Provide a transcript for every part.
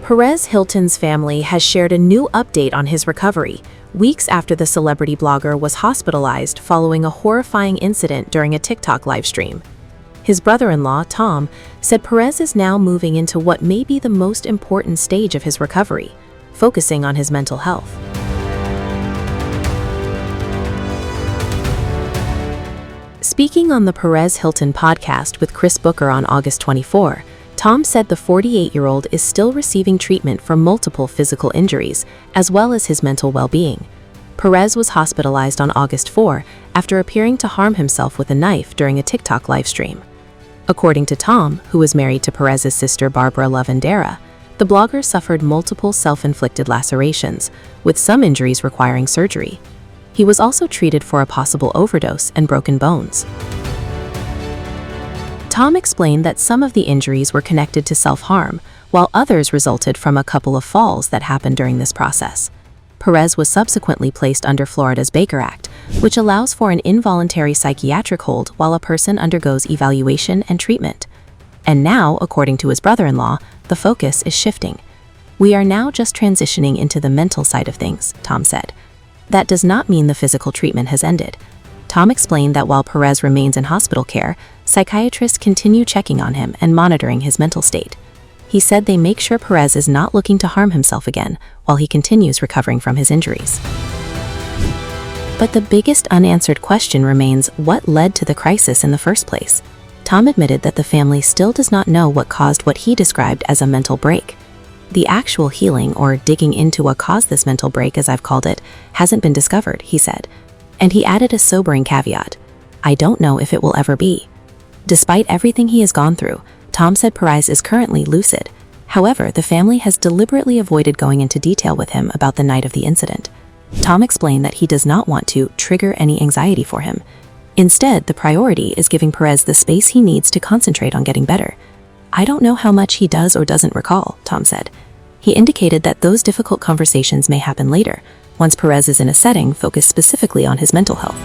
Perez Hilton's family has shared a new update on his recovery, weeks after the celebrity blogger was hospitalized following a horrifying incident during a TikTok livestream. His brother-in-law, Tom, said Perez is now moving into what may be the most important stage of his recovery, focusing on his mental health. Speaking on the Perez Hilton podcast with Chris Booker on August 24, Tom said the 48-year-old is still receiving treatment for multiple physical injuries, as well as his mental well-being. Perez was hospitalized on August 4 after appearing to harm himself with a knife during a TikTok livestream. According to Tom, who is married to Perez's sister Barbara Lavandera, the blogger suffered multiple self-inflicted lacerations, with some injuries requiring surgery. He was also treated for a possible overdose and broken bones. Tom explained that some of the injuries were connected to self-harm, while others resulted from a couple of falls that happened during this process. Perez was subsequently placed under Florida's Baker Act, which allows for an involuntary psychiatric hold while a person undergoes evaluation and treatment. And now, according to his brother-in-law, the focus is shifting. "We are now just transitioning into the mental side of things," Tom said. That does not mean the physical treatment has ended. Tom explained that while Perez remains in hospital care, psychiatrists continue checking on him and monitoring his mental state. He said they make sure Perez is not looking to harm himself again while he continues recovering from his injuries. But the biggest unanswered question remains what led to the crisis in the first place. Tom admitted that the family still does not know what caused what he described as a mental break. The actual healing, or digging into what caused this mental break, as I've called it, hasn't been discovered, he said. And he added a sobering caveat: "I don't know if it will ever be." Despite everything he has gone through, Tom said Perez is currently lucid. However, the family has deliberately avoided going into detail with him about the night of the incident. Tom explained that he does not want to trigger any anxiety for him. Instead, the priority is giving Perez the space he needs to concentrate on getting better. "I don't know how much he does or doesn't recall," Tom said. He indicated that those difficult conversations may happen later, once Perez is in a setting focused specifically on his mental health.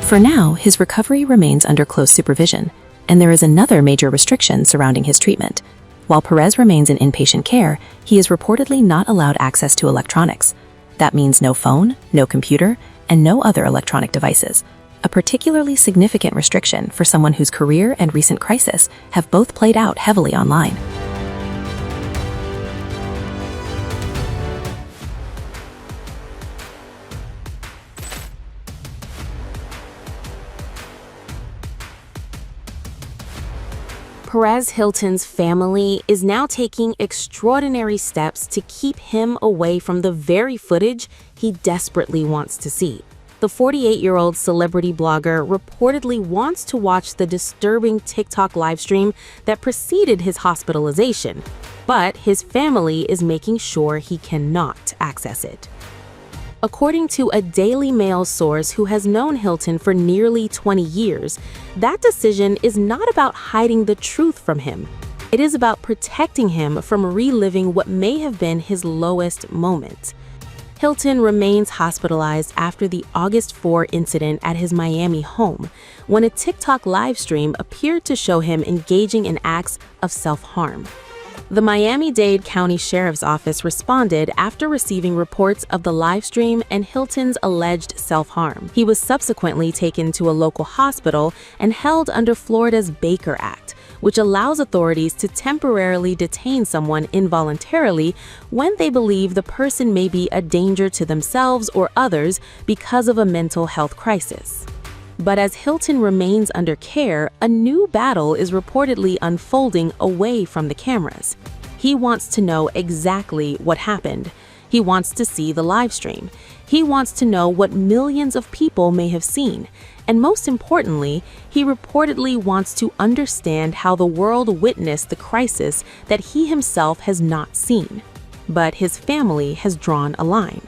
For now, his recovery remains under close supervision, and there is another major restriction surrounding his treatment. While Perez remains in inpatient care, he is reportedly not allowed access to electronics. That means no phone, no computer, and no other electronic devices, a particularly significant restriction for someone whose career and recent crisis have both played out heavily online. Perez Hilton's family is now taking extraordinary steps to keep him away from the very footage he desperately wants to see. The 48-year-old celebrity blogger reportedly wants to watch the disturbing TikTok livestream that preceded his hospitalization, but his family is making sure he cannot access it. According to a Daily Mail source who has known Hilton for nearly 20 years, that decision is not about hiding the truth from him. It is about protecting him from reliving what may have been his lowest moment. Hilton remains hospitalized after the August 4 incident at his Miami home, when a TikTok livestream appeared to show him engaging in acts of self-harm. The Miami-Dade County Sheriff's Office responded after receiving reports of the livestream and Hilton's alleged self-harm. He was subsequently taken to a local hospital and held under Florida's Baker Act, which allows authorities to temporarily detain someone involuntarily when they believe the person may be a danger to themselves or others because of a mental health crisis. But as Hilton remains under care, a new battle is reportedly unfolding away from the cameras. He wants to know exactly what happened. He wants to see the live stream. He wants to know what millions of people may have seen. And most importantly, he reportedly wants to understand how the world witnessed the crisis that he himself has not seen. But his family has drawn a line.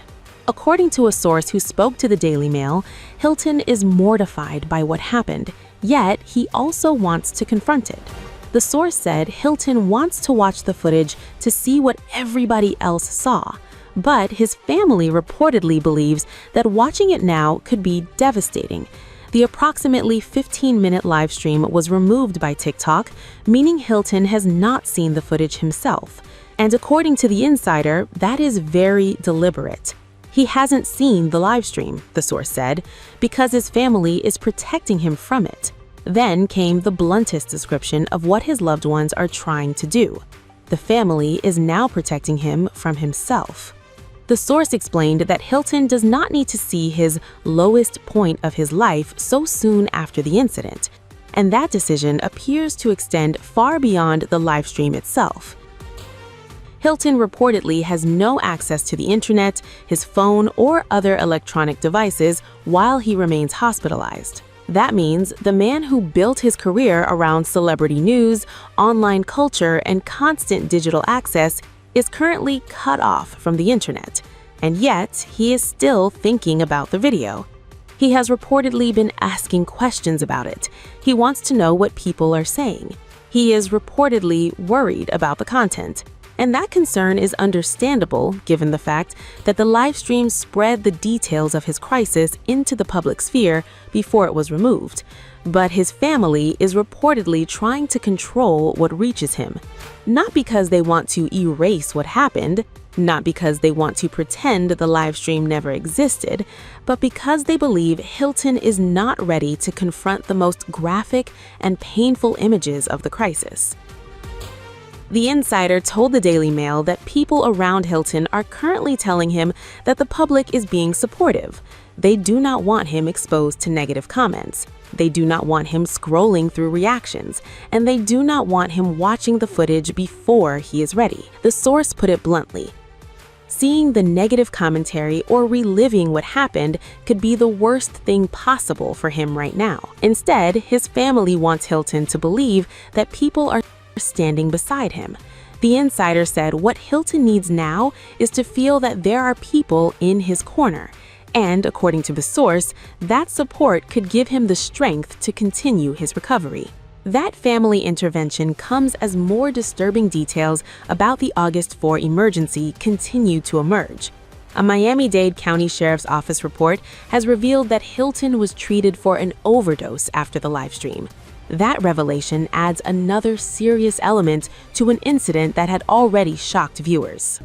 According to a source who spoke to the Daily Mail, Hilton is mortified by what happened, yet he also wants to confront it. The source said Hilton wants to watch the footage to see what everybody else saw, but his family reportedly believes that watching it now could be devastating. The approximately 15-minute live stream was removed by TikTok, meaning Hilton has not seen the footage himself. And according to the insider, that is very deliberate. He hasn't seen the live stream, the source said, because his family is protecting him from it. Then came the bluntest description of what his loved ones are trying to do. The family is now protecting him from himself. The source explained that Hilton does not need to see his lowest point of his life so soon after the incident, and that decision appears to extend far beyond the live stream itself. Hilton reportedly has no access to the internet, his phone, or other electronic devices while he remains hospitalized. That means the man who built his career around celebrity news, online culture, and constant digital access is currently cut off from the internet, and yet he is still thinking about the video. He has reportedly been asking questions about it. He wants to know what people are saying. He is reportedly worried about the content. And that concern is understandable given the fact that the live stream spread the details of his crisis into the public sphere before it was removed. But his family is reportedly trying to control what reaches him. Not because they want to erase what happened, not because they want to pretend the live stream never existed, but because they believe Hilton is not ready to confront the most graphic and painful images of the crisis. The insider told the Daily Mail that people around Hilton are currently telling him that the public is being supportive. They do not want him exposed to negative comments. They do not want him scrolling through reactions, and they do not want him watching the footage before he is ready. The source put it bluntly. Seeing the negative commentary or reliving what happened could be the worst thing possible for him right now. Instead, his family wants Hilton to believe that people are standing beside him. The insider said what Hilton needs now is to feel that there are people in his corner. And according to the source, that support could give him the strength to continue his recovery. That family intervention comes as more disturbing details about the August 4 emergency continue to emerge. A Miami-Dade County Sheriff's Office report has revealed that Hilton was treated for an overdose after the live stream. That revelation adds another serious element to an incident that had already shocked viewers.